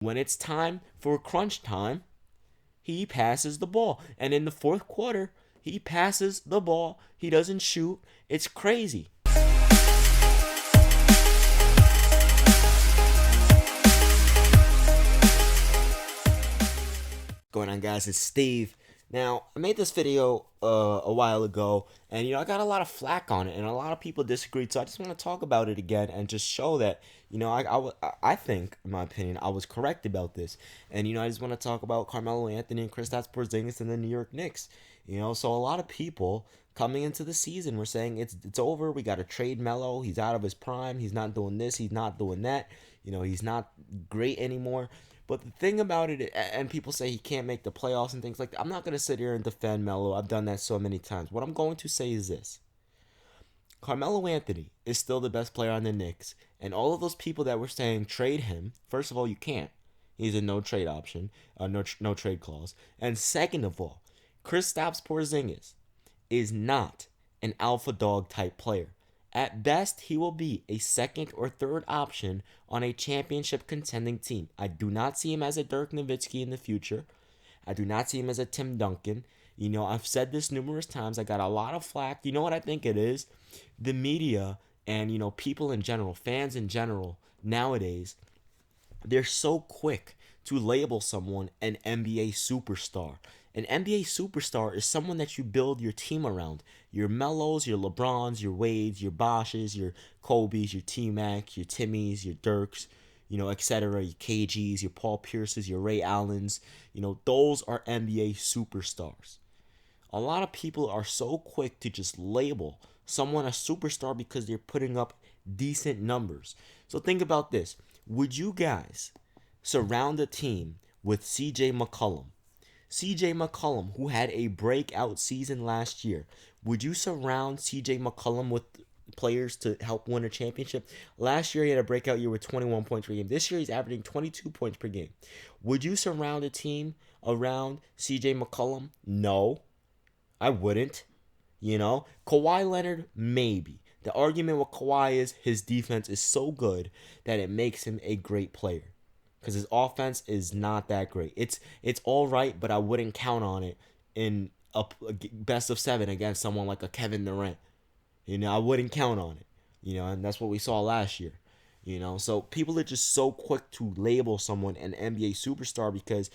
When it's time for crunch time, he passes the ball. And in the fourth quarter, he passes the ball. He doesn't shoot. It's crazy. Going on, guys? It's Steve. Now, I made this video a while ago, and I got a lot of flack on it, and a lot of people disagreed. So I just want to talk about it again and just show that I think, in my opinion, I was correct about this. And I just want to talk about Carmelo Anthony and Kristaps Porzingis and the New York Knicks. So a lot of people coming into the season were saying it's over. We got to trade Melo. He's out of his prime. He's not doing this. He's not doing that. He's not great anymore. But the thing about it, and people say he can't make the playoffs and things like that, I'm not going to sit here and defend Melo. I've done that so many times. What I'm going to say is this. Carmelo Anthony is still the best player on the Knicks. And all of those people that were saying trade him, first of all, you can't. He's a no trade option, no trade clause. And second of all, Kristaps Porzingis is not an alpha dog type player. At best, he will be a second or third option on a championship contending team. I do not see him as a Dirk Nowitzki in the future. I do not see him as a Tim Duncan. I've said this numerous times. I got a lot of flack. You know what I think it is? The media and, people in general, fans in general, nowadays, they're so quick to label someone an NBA superstar. An NBA superstar is someone that you build your team around. Your Melos, your Lebrons, your Wades, your Boshes, your Kobe's, your T-Mac, your Timmys, your Dirks, etc., your KGs, your Paul Pierces, your Ray Allens. Those are NBA superstars. A lot of people are so quick to just label someone a superstar because they're putting up decent numbers. So think about this. Would you guys surround a team with CJ McCollum? CJ McCollum, who had a breakout season last year. Would you surround CJ McCollum with players to help win a championship? Last year, he had a breakout year with 21 points per game. This year, he's averaging 22 points per game. Would you surround a team around CJ McCollum? No, I wouldn't. Kawhi Leonard, maybe. The argument with Kawhi is his defense is so good that it makes him a great player. Because his offense is not that great. It's all right, but I wouldn't count on it in a best of 7 against someone like a Kevin Durant. I wouldn't count on it. And that's what we saw last year. So people are just so quick to label someone an NBA superstar because,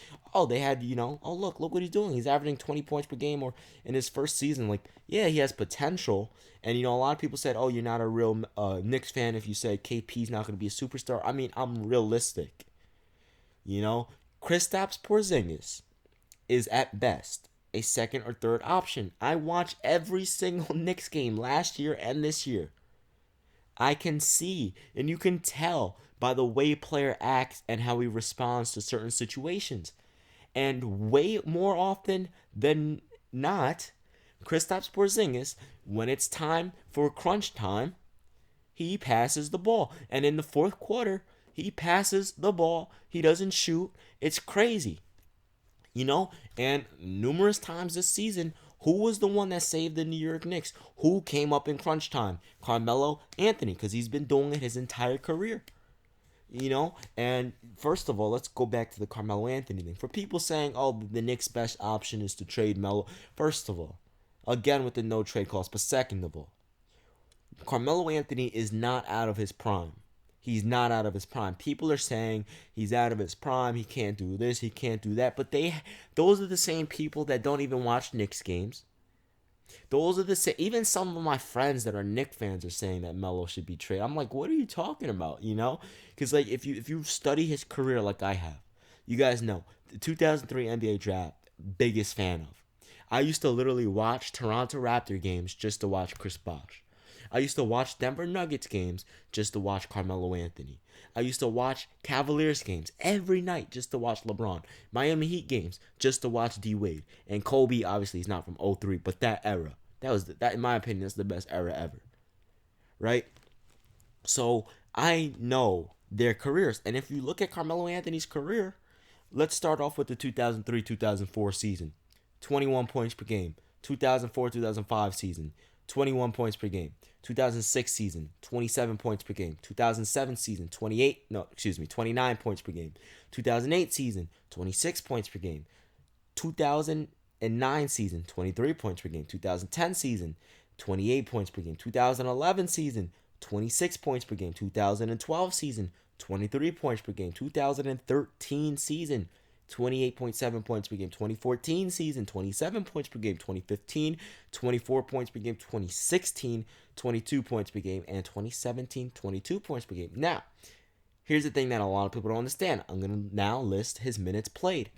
they had, look what he's doing. He's averaging 20 points per game or in his first season. Like, yeah, he has potential. And, a lot of people said, you're not a real Knicks fan if you say KP's not going to be a superstar. I mean, I'm realistic. Kristaps Porzingis is at best a second or third option. I watch every single Knicks game last year and this year. I can see and you can tell by the way player acts and how he responds to certain situations. And way more often than not, Kristaps Porzingis, when it's time for crunch time, he passes the ball. And in the fourth quarter, he passes the ball. He doesn't shoot. It's crazy. And numerous times this season, who was the one that saved the New York Knicks? Who came up in crunch time? Carmelo Anthony, because he's been doing it his entire career. And first of all, let's go back to the Carmelo Anthony thing. For people saying, the Knicks' best option is to trade Melo. First of all, again with the no trade clause. But second of all, Carmelo Anthony is not out of his prime. He's not out of his prime. People are saying he's out of his prime. He can't do this. He can't do that. But those are the same people that don't even watch Knicks games. Those are the same. Even some of my friends that are Knicks fans are saying that Melo should be traded. I'm like, what are you talking about? Because like if you study his career like I have, you guys know the 2003 NBA draft. Biggest fan of. I used to literally watch Toronto Raptor games just to watch Chris Bosh. I used to watch Denver Nuggets games just to watch Carmelo Anthony. I used to watch Cavaliers games every night just to watch LeBron. Miami Heat games just to watch D Wade. And Kobe, obviously, he's not from '03, but that era, that in my opinion, that's the best era ever. Right? So I know their careers. And if you look at Carmelo Anthony's career, let's start off with the 2003-2004 season. 21 points per game. 2004-2005 season. 21 points per game. 2006 season, 27 points per game. 2007 season, 29 points per game. 2008 season, 26 points per game. 2009 season, 23 points per game. 2010 season, 28 points per game. 2011 season, 26 points per game. 2012 season, 23 points per game. 2013 season, 28.7 points per game. 2014 season, 27 points per game. 2015, 24 points per game. 2016, 22 points per game. And 2017, 22 points per game. Now, here's the thing that a lot of people don't understand. I'm going to now list his minutes played.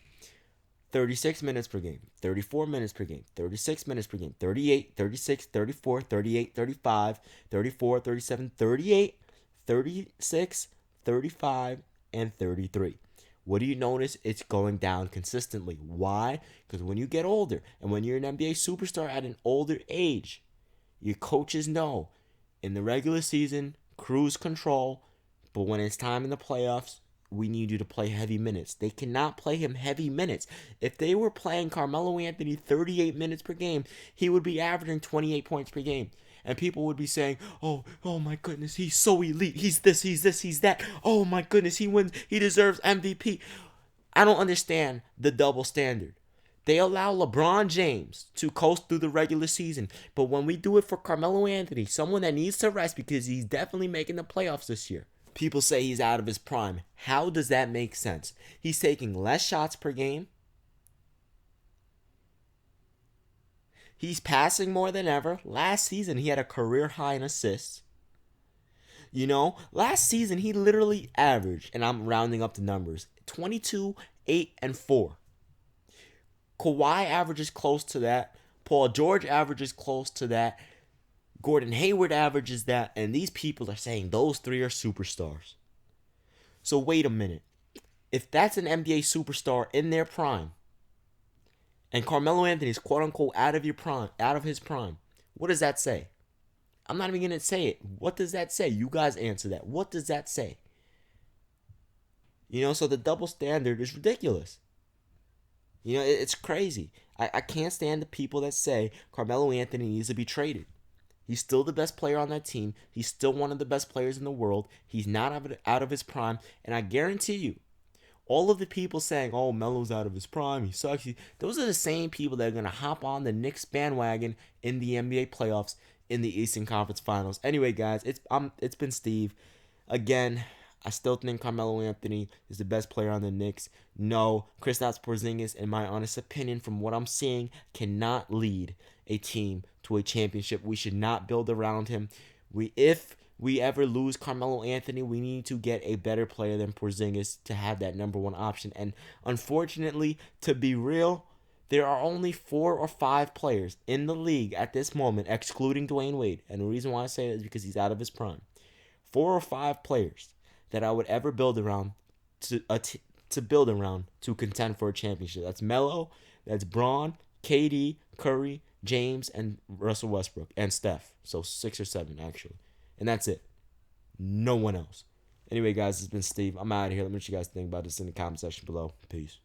36 minutes per game, 34 minutes per game, 36 minutes per game, 38, 36, 34, 38, 35, 34, 37, 38, 36, 35, and 33. What do you notice? It's going down consistently. Why? Because when you get older and when you're an NBA superstar at an older age, your coaches know in the regular season, cruise control, but when it's time in the playoffs, we need you to play heavy minutes. They cannot play him heavy minutes. If they were playing Carmelo Anthony 38 minutes per game, he would be averaging 28 points per game. And people would be saying, oh my goodness, he's so elite. He's this, he's that. Oh my goodness, he wins. He deserves MVP. I don't understand the double standard. They allow LeBron James to coast through the regular season. But when we do it for Carmelo Anthony, someone that needs to rest because he's definitely making the playoffs this year, people say he's out of his prime. How does that make sense? He's taking less shots per game. He's passing more than ever. Last season, he had a career high in assists. Last season, he literally averaged, and I'm rounding up the numbers, 22, 8, and 4. Kawhi averages close to that. Paul George averages close to that. Gordon Hayward averages that, and these people are saying those three are superstars. So wait a minute. If that's an NBA superstar in their prime, and Carmelo Anthony is quote unquote out of his prime, what does that say? I'm not even gonna say it. What does that say? You guys answer that. What does that say? So the double standard is ridiculous. It's crazy. I can't stand the people that say Carmelo Anthony needs to be traded. He's still the best player on that team. He's still one of the best players in the world. He's not out of his prime. And I guarantee you, all of the people saying, oh, Melo's out of his prime, he sucks, those are the same people that are going to hop on the Knicks bandwagon in the NBA playoffs in the Eastern Conference Finals. Anyway, guys, it's been Steve. Again, I still think Carmelo Anthony is the best player on the Knicks. No, Kristaps Porzingis, in my honest opinion, from what I'm seeing, cannot lead a team to a championship. We should not build around him. If we ever lose Carmelo Anthony, we need to get a better player than Porzingis to have that number one option. And unfortunately, to be real, there are only 4 or 5 players in the league at this moment, excluding Dwyane Wade. And the reason why I say that is because he's out of his prime. 4 or 5 players that I would ever build around to contend for a championship. That's Melo, that's Braun, KD, Curry, James, and Russell Westbrook, and Steph. So 6 or 7, actually. And that's it. No one else. Anyway, guys, it's been Steve. I'm out of here. Let me know what you guys think about this in the comment section below. Peace.